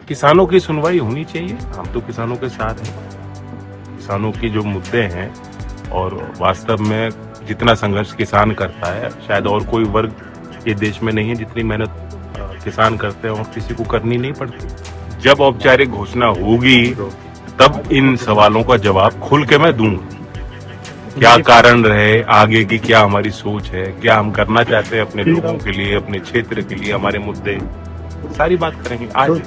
किसानों की सुनवाई होनी चाहिए। हम तो किसानों के साथ हैं। किसानों की जो मुद्दे हैं और वास्तव में जितना संघर्ष किसान करता है, शायद और कोई वर्ग ये देश में नहीं है जितनी मेहनत किसान करते हैं और किसी को करनी नहीं पड़ती। जब औपचारिक घोषणा होगी तब इन सवालों का जवाब खुल के मैं दूंगा। क्या कारण रहे, आगे की क्या हमारी सोच है, क्या हम करना चाहते हैं अपने लोगों के लिए, अपने क्षेत्र के लिए, हमारे मुद्दे, सारी बात करेंगे आज।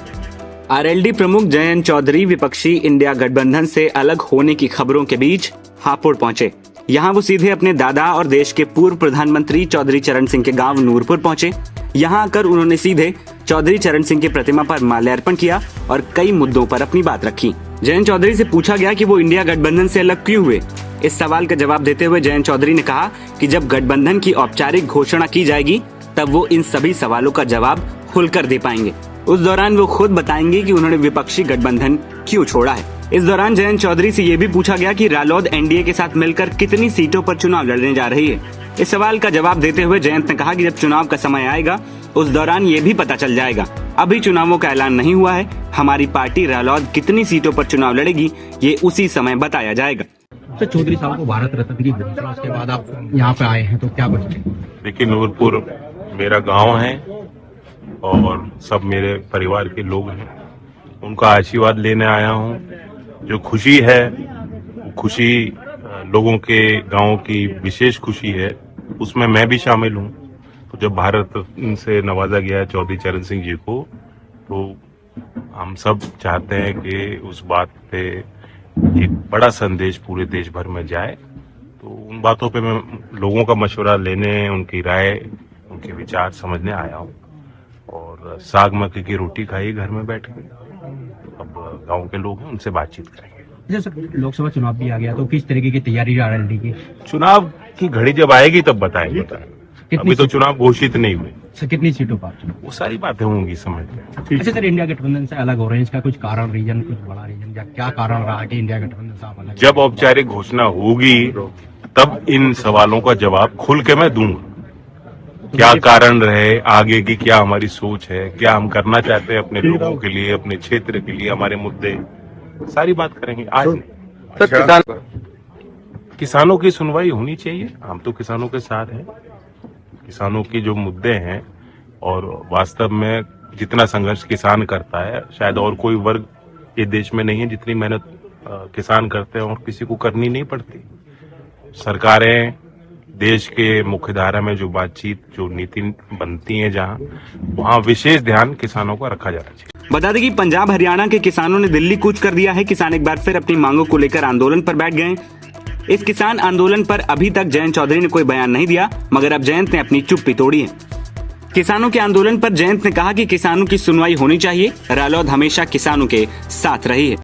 आरएलडी प्रमुख जयंत चौधरी विपक्षी इंडिया गठबंधन से अलग होने की खबरों के बीच हापुड़ पहुंचे। यहां वो सीधे अपने दादा और देश के पूर्व प्रधानमंत्री चौधरी चरण सिंह के गांव नूरपुर पहुंचे। यहां आकर उन्होंने सीधे चौधरी चरण सिंह की प्रतिमा पर माल्यार्पण किया और कई मुद्दों पर अपनी बात रखी। जयंत चौधरी से पूछा गया कि वो इंडिया गठबंधन से अलग क्यों हुए। इस सवाल का जवाब देते हुए जयंत चौधरी ने कहा कि जब गठबंधन की औपचारिक घोषणा की जाएगी तब वो इन सभी सवालों का जवाब खुलकर दे पाएंगे। उस दौरान वो खुद बताएंगे कि उन्होंने विपक्षी गठबंधन क्यों छोड़ा है। इस दौरान जयंत चौधरी से ये भी पूछा गया कि रालोद एनडीए के साथ मिलकर कितनी सीटों पर चुनाव लड़ने जा रही है। इस सवाल का जवाब देते हुए जयंत ने कहा कि जब चुनाव का समय आएगा उस दौरान ये भी पता चल जाएगा। अभी चुनावों का ऐलान नहीं हुआ है। हमारी पार्टी रालोद कितनी सीटों पर चुनाव लड़ेगी ये उसी समय बताया जाएगा। तो चौधरी साहब को भारत रत्न की घोषणा उसके बाद आप यहाँ पे आए हैं तो क्या बचे? देखिए, नूरपुर मेरा गांव है और सब मेरे परिवार के लोग हैं। उनका आशीर्वाद लेने आया हूँ। जो खुशी है वो खुशी लोगों के गांव की विशेष खुशी है, उसमें मैं भी शामिल हूँ। तो जब भारत से नवाजा गया है चौधरी चरण सिंह जी को, तो हम सब चाहते हैं कि उस बात पे एक बड़ा संदेश पूरे देश भर में जाए। तो उन बातों पे मैं लोगों का मशवरा लेने, उनकी राय, उनके विचार समझने आया हूँ। और साग मक्के की रोटी खाई घर में बैठ के। अब गांव के लोग हैं, उनसे बातचीत करेंगे। जैसे लोकसभा चुनाव भी आ गया तो किस तरीके की तैयारी आरएलडी की? चुनाव की घड़ी जब आएगी तब बताएंगे। अभी तो चुनाव घोषित नहीं हुए। सर कितनी सीटों पर? वो सारी बातें होंगी समझ में। अच्छा सर, इंडिया गठबंधन से अलग हो रहे हैं, इसका कुछ कारण, रीजन, कुछ बड़ा रीजन या क्या कारण रहा कि इंडिया गठबंधन से आप अलग? जब औपचारिक घोषणा होगी तब इन सवालों का जवाब खुल के मैं दूंगा। क्या कारण रहे, आगे की क्या हमारी सोच है, क्या हम करना चाहते हैं अपने लोगों के लिए, अपने क्षेत्र के लिए, हमारे मुद्दे, सारी बात करेंगे आज नहीं। किसानों की सुनवाई होनी चाहिए। हम तो किसानों के साथ हैं। किसानों की जो मुद्दे हैं और वास्तव में जितना संघर्ष किसान करता है, शायद और कोई वर्ग ये देश में नहीं है जितनी मेहनत किसान करते हैं और किसी को करनी नहीं पड़ती। सरकारें, देश के मुख्य धारा में जो बातचीत, जो नीति बनती है, जहां वहां विशेष ध्यान किसानों का रखा जाना चाहिए। बता दें कि पंजाब हरियाणा के किसानों ने दिल्ली कूच कर दिया है। किसान एक बार फिर अपनी मांगों को लेकर आंदोलन पर बैठ गए। इस किसान आंदोलन पर अभी तक जयंत चौधरी ने कोई बयान नहीं दिया, मगर अब जयंत ने अपनी चुप्पी तोड़ी है। किसानों के आंदोलन पर जयंत ने कहा कि किसानों की सुनवाई होनी चाहिए। रालोद हमेशा किसानों के साथ रही है।